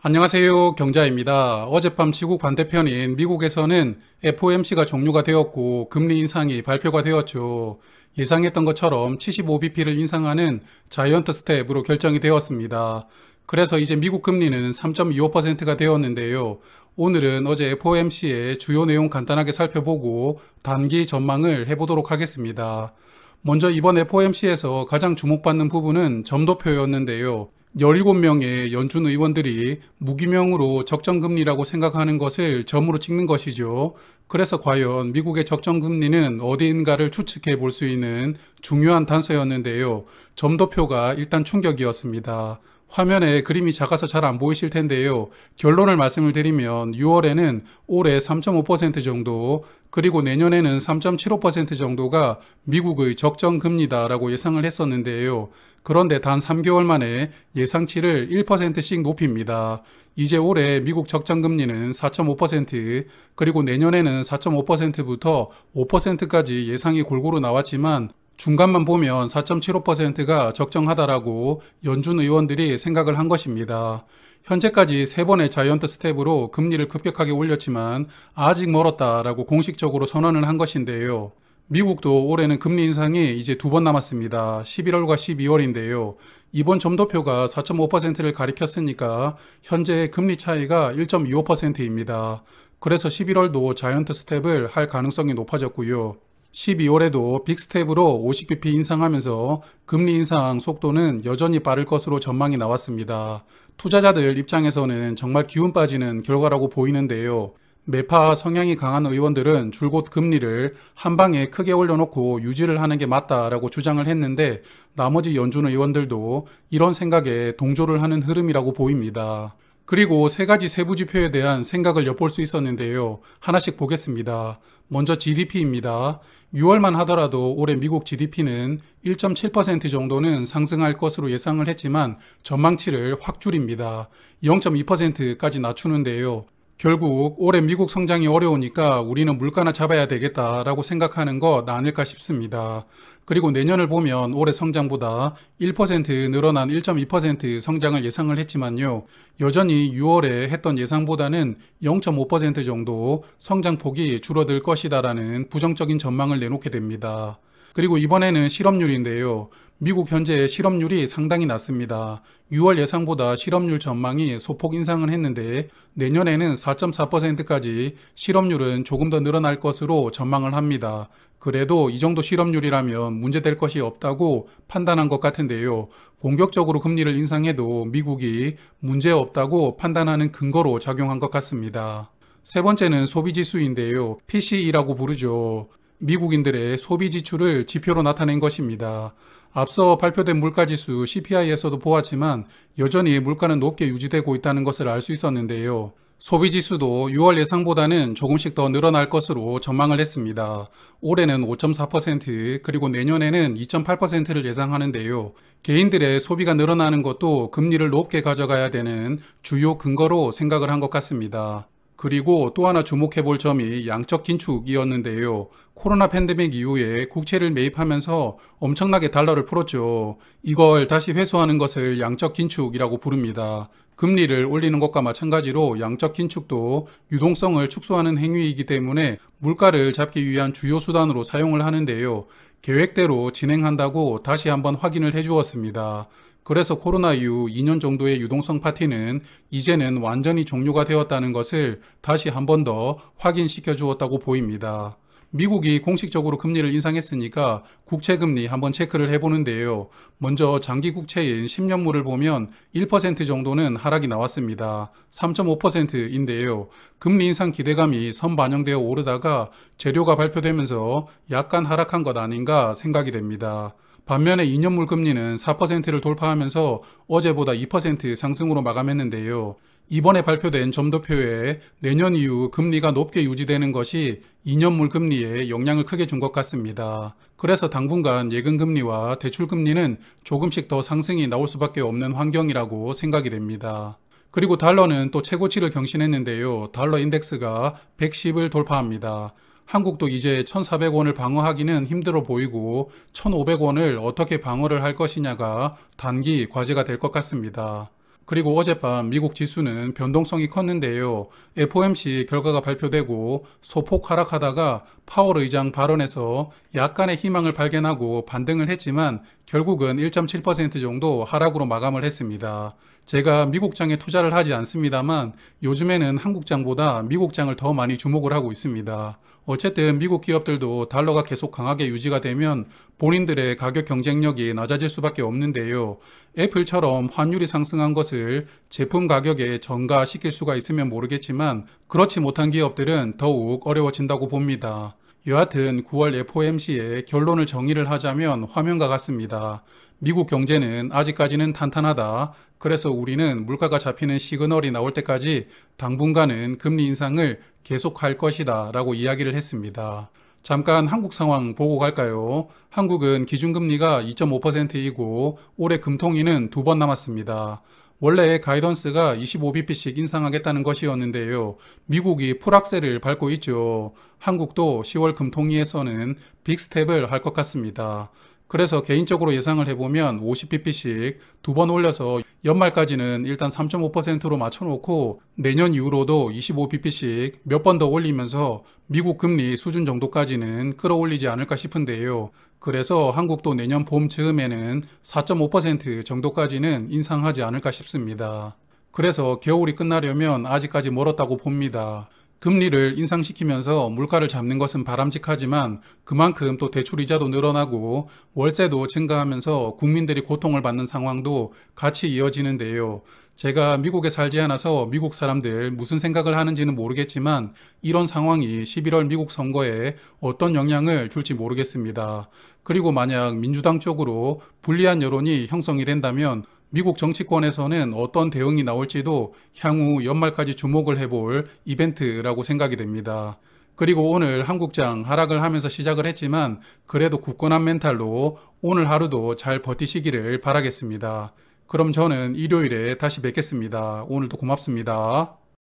안녕하세요. 경자입니다. 어젯밤 지구 반대편인 미국에서는 FOMC가 종료가 되었고 금리 인상이 발표가 되었죠. 예상했던 것처럼 75bp를 인상하는 자이언트 스텝으로 결정이 되었습니다. 그래서 이제 미국 금리는 3.25%가 되었는데요. 오늘은 어제 FOMC의 주요 내용 간단하게 살펴보고 단기 전망을 해보도록 하겠습니다. 먼저 이번 FOMC에서 가장 주목받는 부분은 점도표였는데요. 17명의 연준 의원들이 무기명으로 적정금리라고 생각하는 것을 점으로 찍는 것이죠. 그래서 과연 미국의 적정금리는 어디인가를 추측해 볼 수 있는 중요한 단서였는데요. 점도표가 일단 충격이었습니다. 화면에 그림이 작아서 잘 안 보이실 텐데요. 결론을 말씀을 드리면 6월에는 올해 3.5% 정도, 그리고 내년에는 3.75% 정도가 미국의 적정금리다라고 예상을 했었는데요. 그런데 단 3개월 만에 예상치를 1%씩 높입니다. 이제 올해 미국 적정금리는 4.5%, 그리고 내년에는 4.5%부터 5%까지 예상이 골고루 나왔지만 중간만 보면 4.75%가 적정하다라고 연준 의원들이 생각을 한 것입니다. 현재까지 3번의 자이언트 스텝으로 금리를 급격하게 올렸지만 아직 멀었다라고 공식적으로 선언을 한 것인데요. 미국도 올해는 금리 인상이 이제 2번 남았습니다. 11월과 12월인데요. 이번 점도표가 4.5%를 가리켰으니까 현재 금리 차이가 1.25%입니다. 그래서 11월도 자이언트 스텝을 할 가능성이 높아졌고요. 12월에도 빅스텝으로 50bp 인상하면서 금리 인상 속도는 여전히 빠를 것으로 전망이 나왔습니다. 투자자들 입장에서는 정말 기운 빠지는 결과라고 보이는데요. 매파 성향이 강한 의원들은 줄곧 금리를 한 방에 크게 올려놓고 유지를 하는 게 맞다라고 주장을 했는데 나머지 연준 의원들도 이런 생각에 동조를 하는 흐름이라고 보입니다. 그리고 세 가지 세부 지표에 대한 생각을 엿볼 수 있었는데요. 하나씩 보겠습니다. 먼저 GDP입니다. 6월만 하더라도 올해 미국 GDP는 1.7% 정도는 상승할 것으로 예상을 했지만 전망치를 확 줄입니다. 0.2%까지 낮추는데요. 결국 올해 미국 성장이 어려우니까 우리는 물가나 잡아야 되겠다라고 생각하는 것 아닐까 싶습니다. 그리고 내년을 보면 올해 성장보다 1% 늘어난 1.2% 성장을 예상을 했지만요. 여전히 6월에 했던 예상보다는 0.5% 정도 성장폭이 줄어들 것이다라는 부정적인 전망을 내놓게 됩니다. 그리고 이번에는 실업률인데요. 미국 현재 실업률이 상당히 낮습니다. 6월 예상보다 실업률 전망이 소폭 인상을 했는데 내년에는 4.4%까지 실업률은 조금 더 늘어날 것으로 전망을 합니다. 그래도 이 정도 실업률이라면 문제될 것이 없다고 판단한 것 같은데요. 공격적으로 금리를 인상해도 미국이 문제없다고 판단하는 근거로 작용한 것 같습니다. 세 번째는 소비지수인데요. PCE라고 부르죠. 미국인들의 소비 지출을 지표로 나타낸 것입니다. 앞서 발표된 물가지수 CPI에서도 보았지만 여전히 물가는 높게 유지되고 있다는 것을 알 수 있었는데요. 소비지수도 6월 예상보다는 조금씩 더 늘어날 것으로 전망을 했습니다. 올해는 5.4%, 그리고 내년에는 2.8%를 예상하는데요. 개인들의 소비가 늘어나는 것도 금리를 높게 가져가야 되는 주요 근거로 생각을 한 것 같습니다. 그리고 또 하나 주목해 볼 점이 양적 긴축이었는데요. 코로나 팬데믹 이후에 국채를 매입하면서 엄청나게 달러를 풀었죠. 이걸 다시 회수하는 것을 양적 긴축이라고 부릅니다. 금리를 올리는 것과 마찬가지로 양적 긴축도 유동성을 축소하는 행위이기 때문에 물가를 잡기 위한 주요 수단으로 사용을 하는데요. 계획대로 진행한다고 다시 한번 확인을 해 주었습니다. 그래서 코로나 이후 2년 정도의 유동성 파티는 이제는 완전히 종료가 되었다는 것을 다시 한 번 더 확인시켜 주었다고 보입니다. 미국이 공식적으로 금리를 인상했으니까 국채금리 한번 체크를 해보는데요. 먼저 장기 국채인 10년물을 보면 1% 정도는 하락이 나왔습니다. 3.5%인데요. 금리 인상 기대감이 선반영되어 오르다가 재료가 발표되면서 약간 하락한 것 아닌가 생각이 됩니다. 반면에 2년물 금리는 4%를 돌파하면서 어제보다 2% 상승으로 마감했는데요. 이번에 발표된 점도표에 내년 이후 금리가 높게 유지되는 것이 2년물 금리에 영향을 크게 준 것 같습니다. 그래서 당분간 예금금리와 대출금리는 조금씩 더 상승이 나올 수밖에 없는 환경이라고 생각이 됩니다. 그리고 달러는 또 최고치를 경신했는데요. 달러 인덱스가 110을 돌파합니다. 한국도 이제 1,400원을 방어하기는 힘들어 보이고 1,500원을 어떻게 방어를 할 것이냐가 단기 과제가 될 것 같습니다. 그리고 어젯밤 미국 지수는 변동성이 컸는데요. FOMC 결과가 발표되고 소폭 하락하다가 파월 의장 발언에서 약간의 희망을 발견하고 반등을 했지만 결국은 1.7% 정도 하락으로 마감을 했습니다. 제가 미국장에 투자를 하지 않습니다만 요즘에는 한국장보다 미국장을 더 많이 주목을 하고 있습니다. 어쨌든 미국 기업들도 달러가 계속 강하게 유지가 되면 본인들의 가격 경쟁력이 낮아질 수밖에 없는데요. 애플처럼 환율이 상승한 것을 제품 가격에 전가시킬 수가 있으면 모르겠지만 그렇지 못한 기업들은 더욱 어려워진다고 봅니다. 여하튼 9월 FOMC의 결론을 정의를 하자면 화면과 같습니다. 미국 경제는 아직까지는 탄탄하다. 그래서 우리는 물가가 잡히는 시그널이 나올 때까지 당분간은 금리 인상을 계속할 것이다 라고 이야기를 했습니다. 잠깐 한국 상황 보고 갈까요? 한국은 기준금리가 2.5%이고 올해 금통위는 2번 남았습니다. 원래 가이던스가 25bp씩 인상하겠다는 것이었는데요. 미국이 풀악셀을 밟고 있죠. 한국도 10월 금통위에서는 빅스텝을 할 것 같습니다. 그래서 개인적으로 예상을 해보면 50bp씩 2번 올려서 연말까지는 일단 3.5%로 맞춰놓고 내년 이후로도 25bp씩 몇 번 더 올리면서 미국 금리 수준 정도까지는 끌어올리지 않을까 싶은데요. 그래서 한국도 내년 봄 즈음에는 4.5% 정도까지는 인상하지 않을까 싶습니다. 그래서 겨울이 끝나려면 아직까지 멀었다고 봅니다. 금리를 인상시키면서 물가를 잡는 것은 바람직하지만 그만큼 또 대출이자도 늘어나고 월세도 증가하면서 국민들이 고통을 받는 상황도 같이 이어지는데요. 제가 미국에 살지 않아서 미국 사람들 무슨 생각을 하는지는 모르겠지만 이런 상황이 11월 미국 선거에 어떤 영향을 줄지 모르겠습니다. 그리고 만약 민주당 쪽으로 불리한 여론이 형성이 된다면 미국 정치권에서는 어떤 대응이 나올지도 향후 연말까지 주목을 해볼 이벤트라고 생각이 됩니다. 그리고 오늘 한국장 하락을 하면서 시작을 했지만 그래도 굳건한 멘탈로 오늘 하루도 잘 버티시기를 바라겠습니다. 그럼 저는 일요일에 다시 뵙겠습니다. 오늘도 고맙습니다.